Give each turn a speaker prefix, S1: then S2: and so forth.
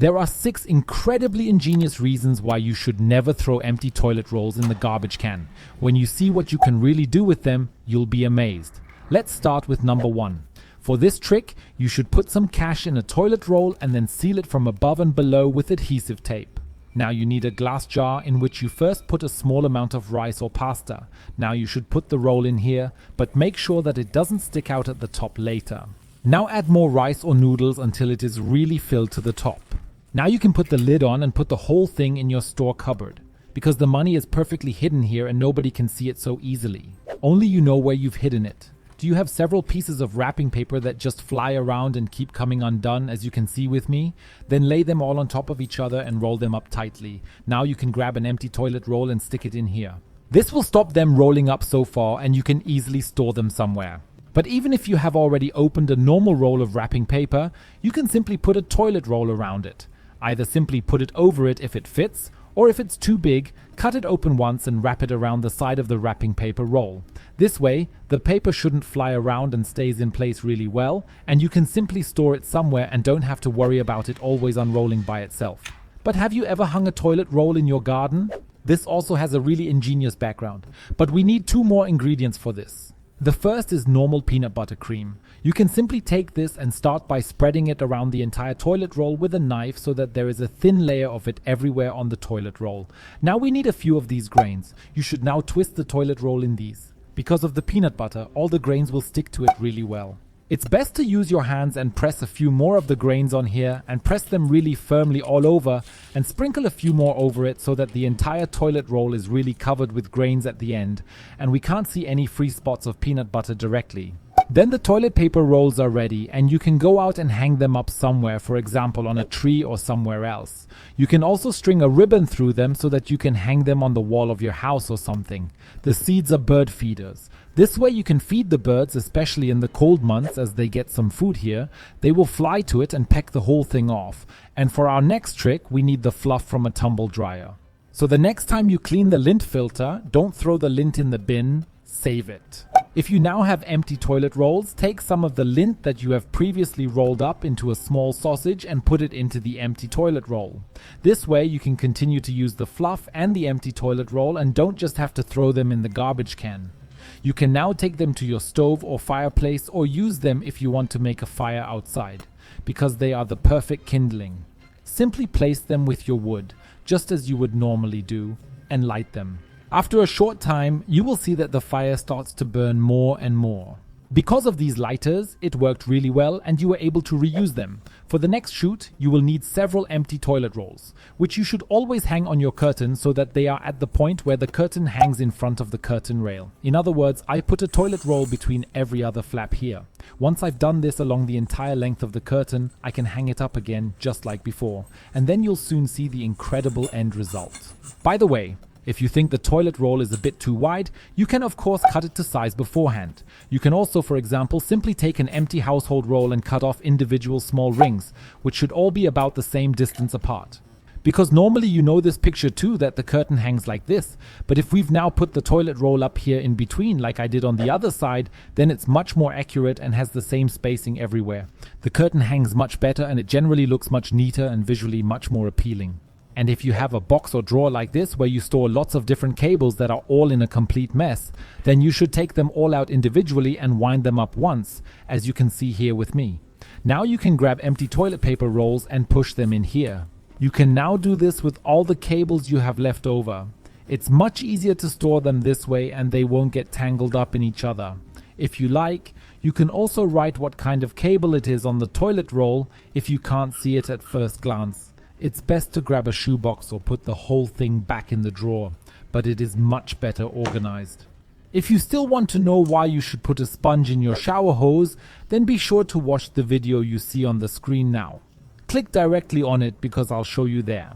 S1: There are 6 incredibly ingenious reasons why you should never throw empty toilet rolls in the garbage can. When you see what you can really do with them, you'll be amazed. Let's start with number 1. For this trick, you should put some cash in a toilet roll and then seal it from above and below with adhesive tape. Now you need a glass jar in which you first put a small amount of rice or pasta. Now you should put the roll in here, but make sure that it doesn't stick out at the top later. Now add more rice or noodles until it is really filled to the top. Now you can put the lid on and put the whole thing in your store cupboard, because the money is perfectly hidden here and nobody can see it so easily. Only you know where you've hidden it. Do you have several pieces of wrapping paper that just fly around and keep coming undone, as you can see with me? Then lay them all on top of each other and roll them up tightly. Now you can grab an empty toilet roll and stick it in here. This will stop them rolling up so far and you can easily store them somewhere. But even if you have already opened a normal roll of wrapping paper, you can simply put a toilet roll around it. Either simply put it over it if it fits, or if it's too big, cut it open once and wrap it around the side of the wrapping paper roll. This way, the paper shouldn't fly around and stays in place really well, and you can simply store it somewhere and don't have to worry about it always unrolling by itself. But have you ever hung a toilet roll in your garden? This also has a really ingenious background, but we need 2 more ingredients for this. The first is normal peanut butter cream. You can simply take this and start by spreading it around the entire toilet roll with a knife so that there is a thin layer of it everywhere on the toilet roll. Now we need a few of these grains. You should now twist the toilet roll in these. Because of the peanut butter, all the grains will stick to it really well. It's best to use your hands and press a few more of the grains on here and press them really firmly all over and sprinkle a few more over it so that the entire toilet roll is really covered with grains at the end and we can't see any free spots of peanut butter directly. Then the toilet paper rolls are ready and you can go out and hang them up somewhere, for example on a tree or somewhere else. You can also string a ribbon through them so that you can hang them on the wall of your house or something. The seeds are bird feeders. This way you can feed the birds, especially in the cold months as they get some food here. They will fly to it and peck the whole thing off. And for our next trick, we need the fluff from a tumble dryer. So the next time you clean the lint filter, don't throw the lint in the bin, save it. If you now have empty toilet rolls, take some of the lint that you have previously rolled up into a small sausage and put it into the empty toilet roll. This way you can continue to use the fluff and the empty toilet roll and don't just have to throw them in the garbage can. You can now take them to your stove or fireplace or use them if you want to make a fire outside, because they are the perfect kindling. Simply place them with your wood, just as you would normally do, and light them. After a short time, you will see that the fire starts to burn more and more. Because of these lighters, it worked really well and you were able to reuse them. For the next shoot, you will need several empty toilet rolls, which you should always hang on your curtain so that they are at the point where the curtain hangs in front of the curtain rail. In other words, I put a toilet roll between every other flap here. Once I've done this along the entire length of the curtain, I can hang it up again just like before, and then you'll soon see the incredible end result. By the way, if you think the toilet roll is a bit too wide, you can of course cut it to size beforehand. You can also, for example, simply take an empty household roll and cut off individual small rings, which should all be about the same distance apart. Because normally you know this picture too, that the curtain hangs like this, but if we've now put the toilet roll up here in between like I did on the other side, then it's much more accurate and has the same spacing everywhere. The curtain hangs much better and it generally looks much neater and visually much more appealing. And if you have a box or drawer like this where you store lots of different cables that are all in a complete mess, then you should take them all out individually and wind them up once, as you can see here with me. Now you can grab empty toilet paper rolls and push them in here. You can now do this with all the cables you have left over. It's much easier to store them this way and they won't get tangled up in each other. If you like, you can also write what kind of cable it is on the toilet roll if you can't see it at first glance. It's best to grab a shoebox or put the whole thing back in the drawer, but it is much better organized. If you still want to know why you should put a sponge in your shower hose, then be sure to watch the video you see on the screen now. Click directly on it because I'll show you there.